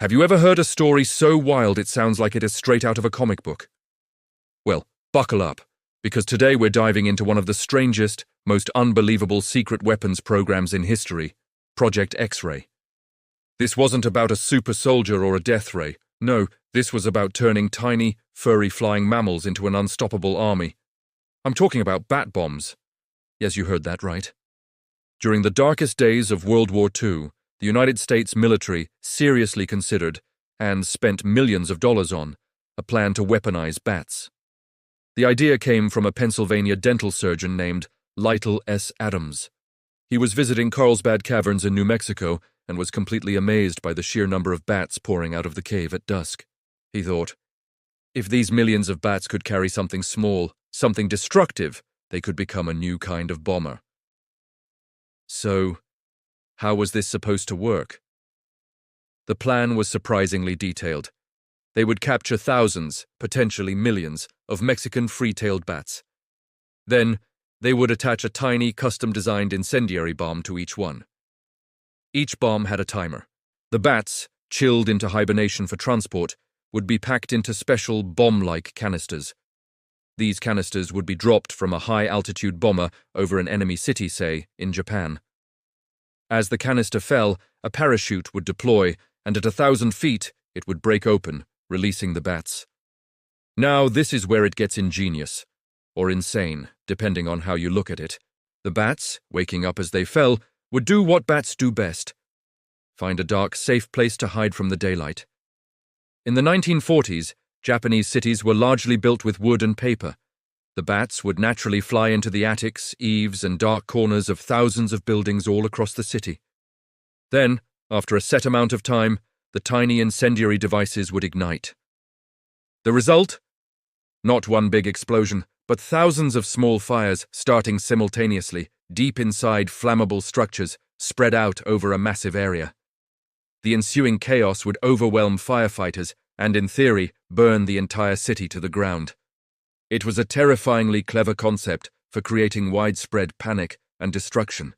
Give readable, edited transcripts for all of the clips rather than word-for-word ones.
Have you ever heard a story so wild it sounds like it is straight out of a comic book? Well, buckle up, because today we're diving into one of the strangest, most unbelievable secret weapons programs in history, Project X-Ray. This wasn't about a super soldier or a death ray. No, this was about turning tiny, furry flying mammals into an unstoppable army. I'm talking about bat bombs. Yes, you heard that right. During the darkest days of World War II, the United States military seriously considered, and spent millions of dollars on, a plan to weaponize bats. The idea came from a Pennsylvania dental surgeon named Lytle Adams. He was visiting Carlsbad Caverns in New Mexico and was completely amazed by the sheer number of bats pouring out of the cave at dusk. He thought, if these millions of bats could carry something small, something destructive, they could become a new kind of bomber. So, how was this supposed to work? The plan was surprisingly detailed. They would capture thousands, potentially millions, of Mexican free-tailed bats. Then, they would attach a tiny, custom-designed incendiary bomb to each one. Each bomb had a timer. The bats, chilled into hibernation for transport, would be packed into special bomb-like canisters. These canisters would be dropped from a high-altitude bomber over an enemy city, say, in Japan. As the canister fell, a parachute would deploy, and at 1,000 feet, it would break open, releasing the bats. Now, this is where it gets ingenious, or insane, depending on how you look at it. The bats, waking up as they fell, would do what bats do best: find a dark, safe place to hide from the daylight. In the 1940s, Japanese cities were largely built with wood and paper. The bats would naturally fly into the attics, eaves, and dark corners of thousands of buildings all across the city. Then, after a set amount of time, the tiny incendiary devices would ignite. The result? Not one big explosion, but thousands of small fires starting simultaneously, deep inside flammable structures, spread out over a massive area. The ensuing chaos would overwhelm firefighters and, in theory, burn the entire city to the ground. It was a terrifyingly clever concept for creating widespread panic and destruction.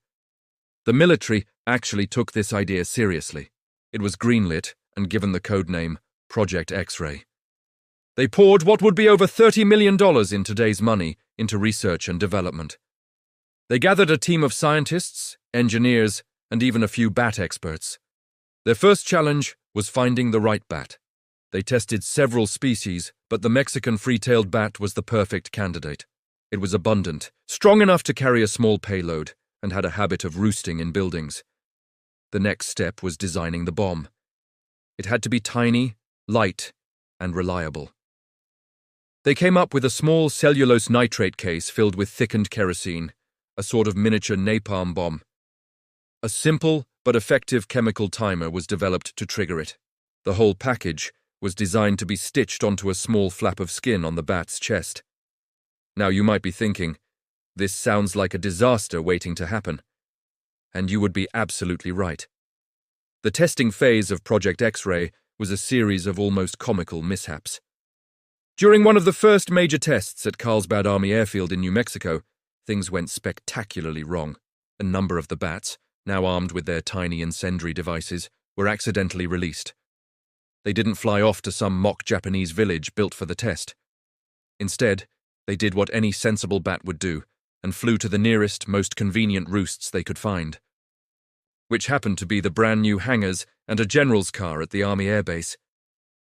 The military actually took this idea seriously. It was greenlit and given the code name Project X-Ray. They poured what would be over $30 million in today's money into research and development. They gathered a team of scientists, engineers, and even a few bat experts. Their first challenge was finding the right bat. They tested several species, but the Mexican free-tailed bat was the perfect candidate. It was abundant, strong enough to carry a small payload, and had a habit of roosting in buildings. The next step was designing the bomb. It had to be tiny, light, and reliable. They came up with a small cellulose nitrate case filled with thickened kerosene, a sort of miniature napalm bomb. A simple but effective chemical timer was developed to trigger it. The whole package was designed to be stitched onto a small flap of skin on the bat's chest. Now you might be thinking, this sounds like a disaster waiting to happen. And you would be absolutely right. The testing phase of Project X-Ray was a series of almost comical mishaps. During one of the first major tests at Carlsbad Army Airfield in New Mexico, things went spectacularly wrong. A number of the bats, now armed with their tiny incendiary devices, were accidentally released. They didn't fly off to some mock Japanese village built for the test. Instead, they did what any sensible bat would do and flew to the nearest, most convenient roosts they could find, which happened to be the brand new hangars and a general's car at the Army Air Base.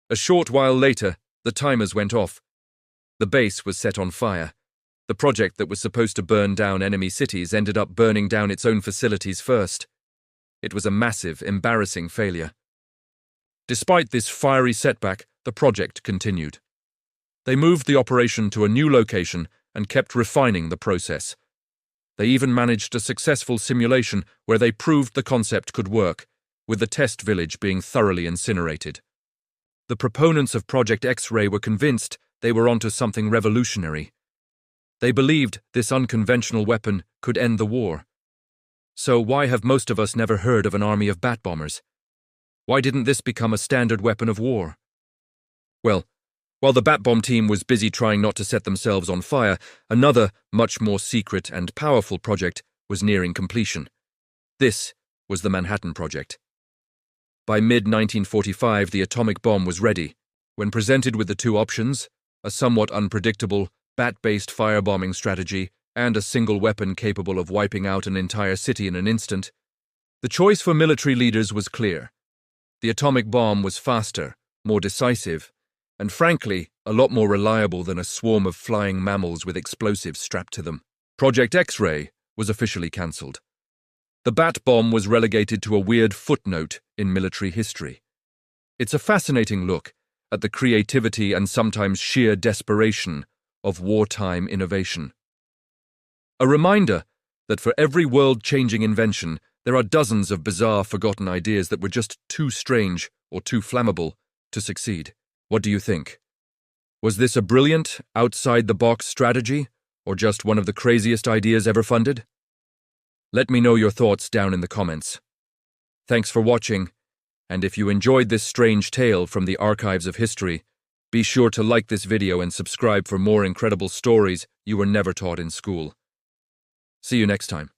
A short while later, the timers went off. The base was set on fire. The project that was supposed to burn down enemy cities ended up burning down its own facilities first. It was a massive, embarrassing failure. Despite this fiery setback, the project continued. They moved the operation to a new location and kept refining the process. They even managed a successful simulation where they proved the concept could work, with the test village being thoroughly incinerated. The proponents of Project X-Ray were convinced they were onto something revolutionary. They believed this unconventional weapon could end the war. So why have most of us never heard of an army of bat bombers? Why didn't this become a standard weapon of war? Well, while the bat bomb team was busy trying not to set themselves on fire, another, much more secret and powerful project was nearing completion. This was the Manhattan Project. By mid-1945, the atomic bomb was ready. When presented with the two options, a somewhat unpredictable, bat-based firebombing strategy and a single weapon capable of wiping out an entire city in an instant, the choice for military leaders was clear. The atomic bomb was faster, more decisive, and frankly, a lot more reliable than a swarm of flying mammals with explosives strapped to them. Project X-ray was officially cancelled. The bat bomb was relegated to a weird footnote in military history. It's a fascinating look at the creativity and sometimes sheer desperation of wartime innovation. A reminder that for every world-changing invention, there are dozens of bizarre, forgotten ideas that were just too strange or too flammable to succeed. What do you think? Was this a brilliant, outside-the-box strategy, or just one of the craziest ideas ever funded? Let me know your thoughts down in the comments. Thanks for watching, and if you enjoyed this strange tale from the archives of history, be sure to like this video and subscribe for more incredible stories you were never taught in school. See you next time.